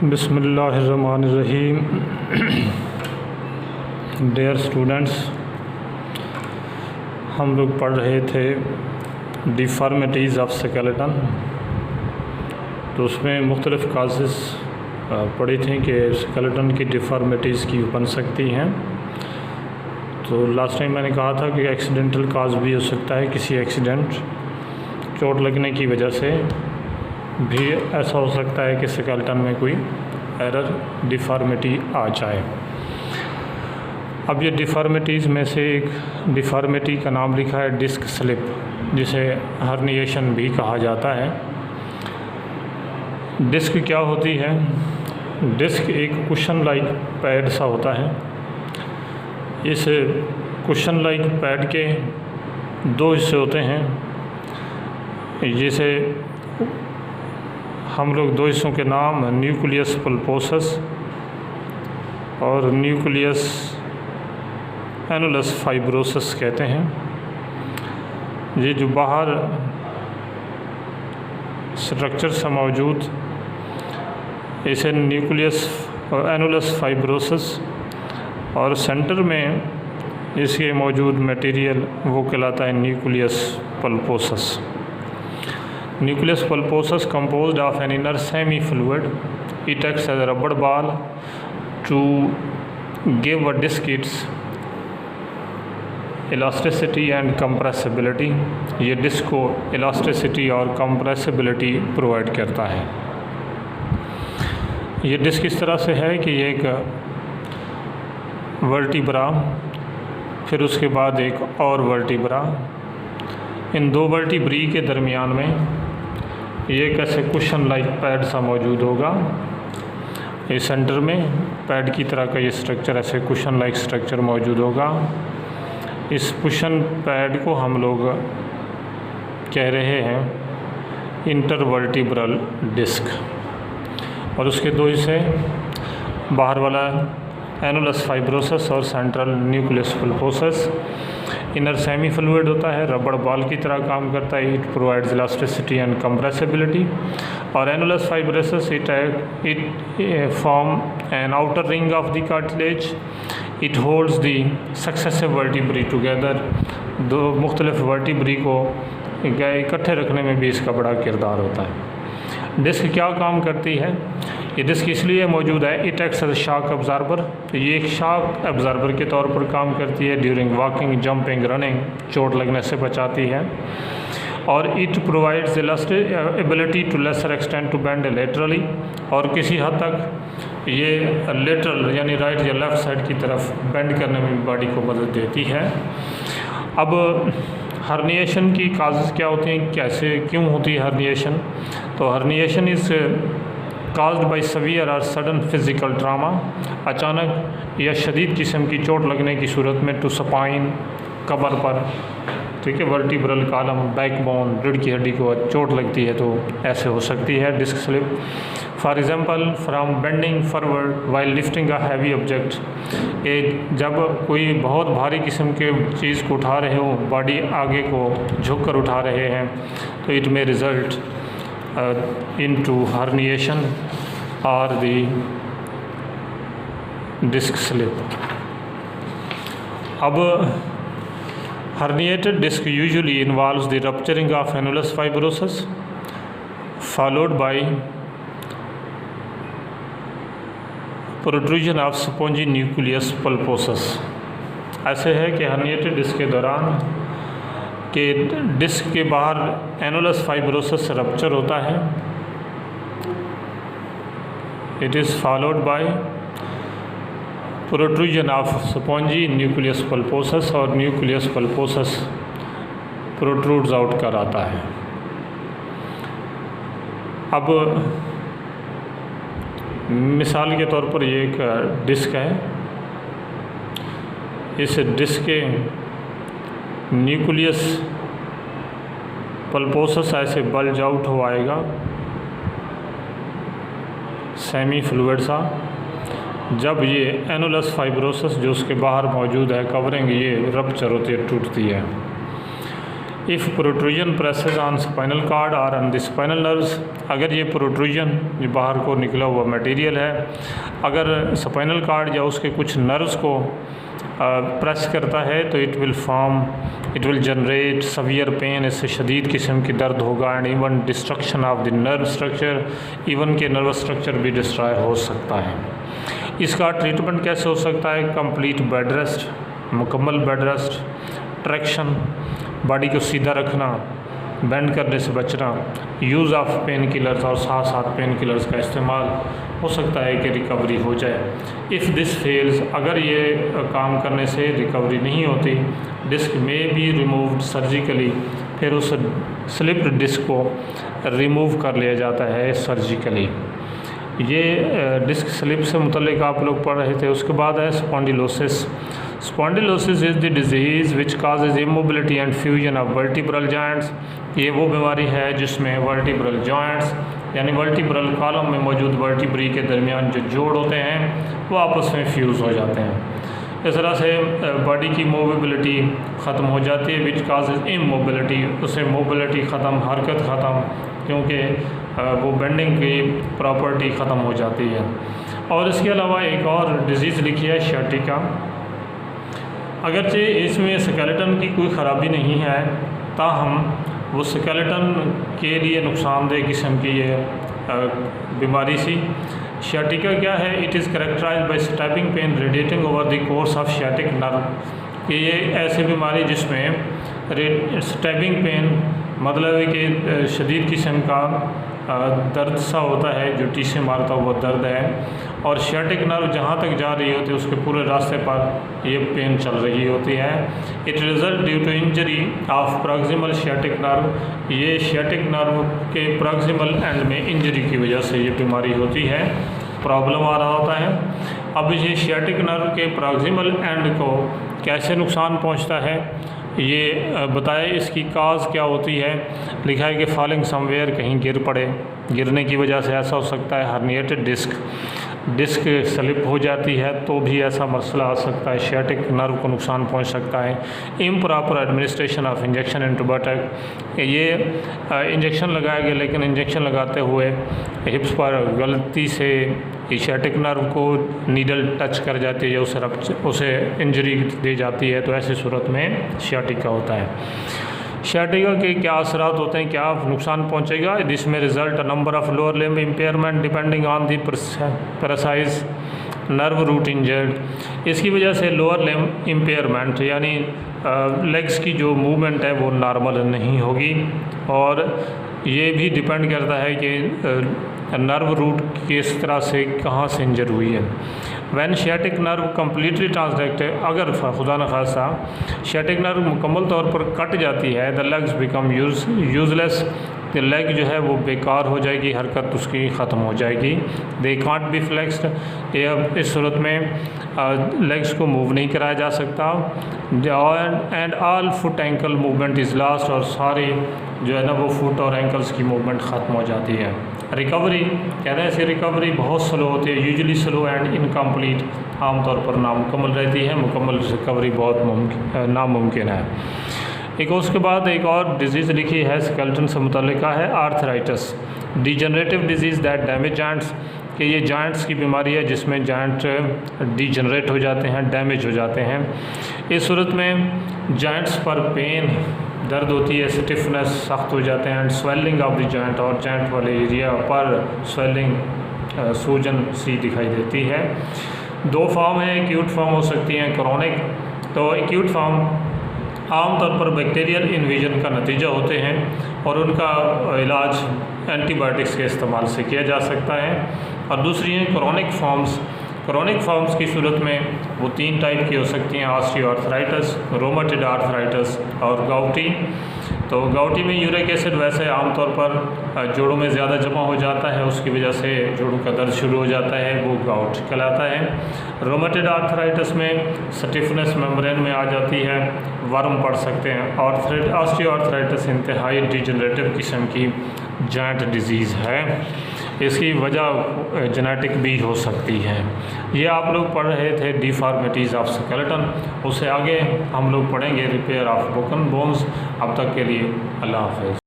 बिस्मिल्लाहिर्रहमानिर्रहीम। Dear students, हम लोग पढ़ रहे थे डिफॉर्मिटीज़ ऑफ स्केलेटन। तो उसमें मुख्तलिफ़ काजेज़ पढ़ी थी कि स्केलेटन की डिफॉर्मिटीज़ की बन सकती हैं। तो लास्ट टाइम मैंने कहा था कि एक्सीडेंटल काज भी हो सकता है, किसी एक्सीडेंट चोट लगने की वजह से भी ऐसा हो सकता है कि स्केलेटन में कोई एरर डिफॉर्मिटी आ जाए। अब ये डिफॉर्मिटीज़ में से एक डिफॉर्मिटी का नाम लिखा है डिस्क स्लिप, जिसे हर्निएशन भी कहा जाता है। डिस्क क्या होती है? डिस्क एक कुशन लाइक पैड सा होता है। इस कुशन लाइक पैड के दो हिस्से होते हैं। जिसे हम लोग दो हिस्सों के नाम न्यूक्लियस पल्पोसस और न्यूक्लियस एनुलस फाइब्रोसस कहते हैं। ये जो बाहर स्ट्रक्चर से मौजूद, इसे न्यूक्लियस और एनुलस फाइब्रोसस, और सेंटर में इसके मौजूद मटेरियल वो कहलाता है nucleus pulposus. Nucleus pulposus composed of an inner semi-fluid. It acts as a rubber ball to give a disc its elasticity and compressibility. ये डिस्क को elasticity और compressibility प्रोवाइड करता है। ये डिस्क इस तरह से है कि ये एक वर्टिब्रा, फिर उसके बाद एक और वर्टिब्रा, इन दो वर्टिब्री के दरमियान में ये कैसे कुशन लाइक पैड सा मौजूद होगा। ये सेंटर में पैड की तरह का ये स्ट्रक्चर, ऐसे कुशन लाइक स्ट्रक्चर मौजूद होगा। इस कुशन पैड को हम लोग कह रहे हैं इंटरवर्टिब्रल डिस्क। और उसके दो हिस्से, बाहर वाला एनुलस फाइब्रोसस और central nucleus pulposus. Inner semi fluid होता है, रबड़ बॉल की तरह काम करता है। It provides elasticity and compressibility. और annulus fibrosus it form an outer ring of the cartilage. It holds the successive vertebrae together. दो मुख्तलिफ वर्टिब्री को इकट्ठे रखने में भी इसका बड़ा किरदार होता है। डिस्क क्या काम करती है? ये डिस्क इसलिए मौजूद है, it acts as shock absorber. तो ये एक शॉक अब्जॉर्बर के तौर पर काम करती है। ड्यूरिंग वॉकिंग, जंपिंग, रनिंग चोट लगने से बचाती है। और it provides ability to lesser extent to bend laterally. और किसी हद तक ये लेटरल यानी राइट या लेफ़्ट साइड की तरफ बेंड करने में बॉडी को मदद देती है। अब हर्निएशन की काजेज़ क्या होती हैं, कैसे क्यों होती है हर्निएशन? तो herniation is caused by severe or sudden physical trauma, अचानक या शदीद किस्म की चोट लगने की सूरत में, टू स्पाइन, कमर पर, ठीक है, वर्टिब्रल कॉलम, बैकबोन, रीढ़ की हड्डी को चोट लगती है तो ऐसे हो सकती है disc slip. For example, from bending forward while lifting a heavy object. जब कोई बहुत भारी किस्म के चीज़ को उठा रहे हो, बॉडी आगे को झुक कर उठा रहे हैं, तो it may result into herniation or the disc slip. अब herniated disc usually involves the rupturing of annulus fibrosus followed by protrusion of spongy nucleus pulposus। ऐसे है कि herniated disc के दौरान कि डिस्क के बाहर एनुलस फाइब्रोसस रप्चर होता है। It is followed by protrusion of spongy nucleus pulposus, और न्यूक्लियस पल्पोसस प्रोट्रूड्स आउट कर आता है। अब मिसाल के तौर पर ये एक डिस्क है। इस डिस्क के न्यूक्लियस पल्पोसस ऐसे बल्ज आउट हो आएगा, सेमी फ्लूइड सा। जब ये एनुलस फाइब्रोसस जो उसके बाहर मौजूद है, कवरिंग, ये रप्चर होती है, टूटती है। If protrusion presses on spinal cord और ऑन द स्पाइनल नर्व्स, अगर ये प्रोट्रूजन जो बाहर को निकला हुआ मटेरियल है अगर स्पाइनल कार्ड या उसके कुछ नर्व्स को प्रेस करता है तो it will generate severe pain, इससे शदीद किस्म की दर्द होगा and even destruction of the nerve structure, even के नर्व स्ट्रक्चर भी डिस्ट्रॉय हो सकता है। इसका ट्रीटमेंट कैसे हो सकता है? कंप्लीट बेड रेस्ट, मुकम्मल बेड रेस्ट, ट्रैक्शन, बॉडी को सीधा रखना, बेंड करने से बचना, यूज़ ऑफ पेन किलर्स और साथ साथ पेन किलर्स का इस्तेमाल हो सकता है कि रिकवरी हो जाए। इफ़ दिस फेल्स, अगर ये काम करने से रिकवरी नहीं होती, डिस्क में बी रिमूव्ड सर्जिकली, फिर उस स्लिप्ड डिस्क को रिमूव कर लिया जाता है सर्जिकली। ये डिस्क स्लिप से मुतल्लिक आप लोग पढ़ रहे थे। उसके बाद है spondylosis. Spondylosis is the disease which causes immobility and fusion of vertebral joints. ये वो बीमारी है जिसमें वर्टिब्रल जॉइंट्स यानी वर्टिब्रल कॉलम में मौजूद वर्टिब्री के दरमियान जो जोड़ होते हैं वो आपस में फ्यूज़ हो जाते हैं। इस तरह से बॉडी की मोबिलिटी ख़त्म हो जाती है, विच काजेज इमोबिलिटी, उससे मोबिलिटी ख़त्म, हरकत ख़त्म, क्योंकि वो बेंडिंग की प्रॉपर्टी ख़त्म हो जाती है। और इसके अलावा एक और डिज़ीज़ लिखी है शर्टिका। अगरचे इसमें स्केलेटन की कोई ख़राबी नहीं है, ताहम वो स्केलेटन के लिए नुकसानदेह किस्म की ये बीमारी सी। शर्टिका क्या है? It is characterised by stabbing pain radiating over the course of sciatic nerve. कि ये ऐसी बीमारी जिसमें स्टैबिंग पेन मतलब है कि शदीद किस्म का दर्द सा होता है, जो टीसे मारता हुआ दर्द है, और शर्टिक नर्व जहाँ तक जा रही होती है उसके पूरे रास्ते पर ये पेन चल रही होती है। It result due to injury of proximal sciatic nerve. ये शर्टिक नर्व के प्रॉक्सिमल एंड में इंजरी की वजह से ये बीमारी होती है, प्रॉब्लम आ रहा होता है। अब ये शर्टिक नर्व के प्रॉक्सिमल एंड को कैसे नुकसान पहुँचता है ये बताए, इसकी काज क्या होती है। लिखा है कि फॉलिंग समवेयर, कहीं गिर पड़े, गिरने की वजह से ऐसा हो सकता है। हर्निएटेड डिस्क स्लिप हो जाती है तो भी ऐसा मसला आ सकता है, शर्टिक नर्व को नुकसान पहुंच सकता है। Improper administration of injection antibiotic, ये इंजेक्शन लगाया गया लेकिन इंजेक्शन लगाते हुए हिप्स पर गलती से शर्टिक नर्व को नीडल टच कर जाती है या उसे इंजरी दे जाती है, तो ऐसी सूरत में शर्टिका होता है। शर्टिका के क्या असरात होते हैं, क्या नुकसान पहुंचेगा? दिस में result a number of lower limb impairment depending on the precise nerve root injured. इसकी वजह से लोअर लिम्ब इम्पेयरमेंट यानी लेग्स की जो मूवमेंट है वो नॉर्मल नहीं होगी, और ये भी डिपेंड करता है कि नर्व रूट किस तरह से कहाँ से इंजर हुई है। वैन शर्टिक नर्व कम्प्लीटली ट्रांसडेक्टेड, अगर खुदा न खासा शर्टिक नर्व मुकम्मल तौर पर कट जाती है, the legs become useless, leg जो है वो बेकार हो जाएगी, हरकत उसकी ख़त्म हो जाएगी। दे कांट बी फ्लेक्स्ड, ये अब इस सूरत में लेग्स को मूव नहीं कराया जा सकता। And all foot ankle movement is lost, और सारी जो है ना वो फुट और एंकल्स की मूवमेंट ख़त्म हो जाती है। रिकवरी कहते हैं, ऐसी रिकवरी बहुत स्लो होती है, यूजुअली स्लो एंड इनकम्प्लीट, आमतौर पर नामुकम्मल रहती है। मुकम्मल रिकवरी बहुत नामुमकिन है। एक उसके बाद एक और डिजीज़ लिखी है स्केलेटन से मुतल्लिका है arthritis, degenerative disease that damage joints, कि ये जॉइंट्स की बीमारी है जिसमें जॉइंट डिजनरेट हो जाते हैं, डैमेज हो जाते हैं। इस सूरत में जॉइंट्स पर पेन, दर्द होती है, स्टिफनेस, सख्त हो जाते हैं, and swelling of the joint, और जॉइंट वाले एरिया पर स्वेलिंग, सूजन सी दिखाई देती है। दो फॉर्म है, एक्यूट फॉर्म हो सकती हैं, क्रोनिक। तो एक्यूट फॉर्म आमतौर पर बैक्टीरियल इन्वेजन का नतीजा होते हैं, और उनका इलाज एंटीबायोटिक्स के इस्तेमाल से किया जा सकता है। और दूसरी हैं क्रोनिक फॉर्म्स। क्रोनिक फॉर्म्स की सूरत में वो 3 टाइप की हो सकती हैं, ऑस्टियोआर्थराइटिस, रोमेटॉइड आर्थराइटिस और गाउटी। तो गाउटी में यूरिक एसिड वैसे आमतौर पर जोड़ों में ज़्यादा जमा हो जाता है, उसकी वजह से जोड़ों का दर्द शुरू हो जाता है, वो गाउट कहलाता है। रोमेटॉइड आर्थराइटिस में स्टिफनेस मेम्ब्रेन में आ जाती है, वर्म पड़ सकते हैं। ऑस्टियोआर्थराइटिस इंतहाई डिजनरेटिव किस्म की जॉइंट डिजीज़ है। इसकी वजह जेनेटिक भी हो सकती है। ये आप लोग पढ़ रहे थे डिफॉर्मिटीज़ ऑफ स्केलेटन, उससे आगे हम लोग पढ़ेंगे रिपेयर ऑफ ब्रोकन बोन्स। अब तक के लिए अल्लाह हाफ़िज़।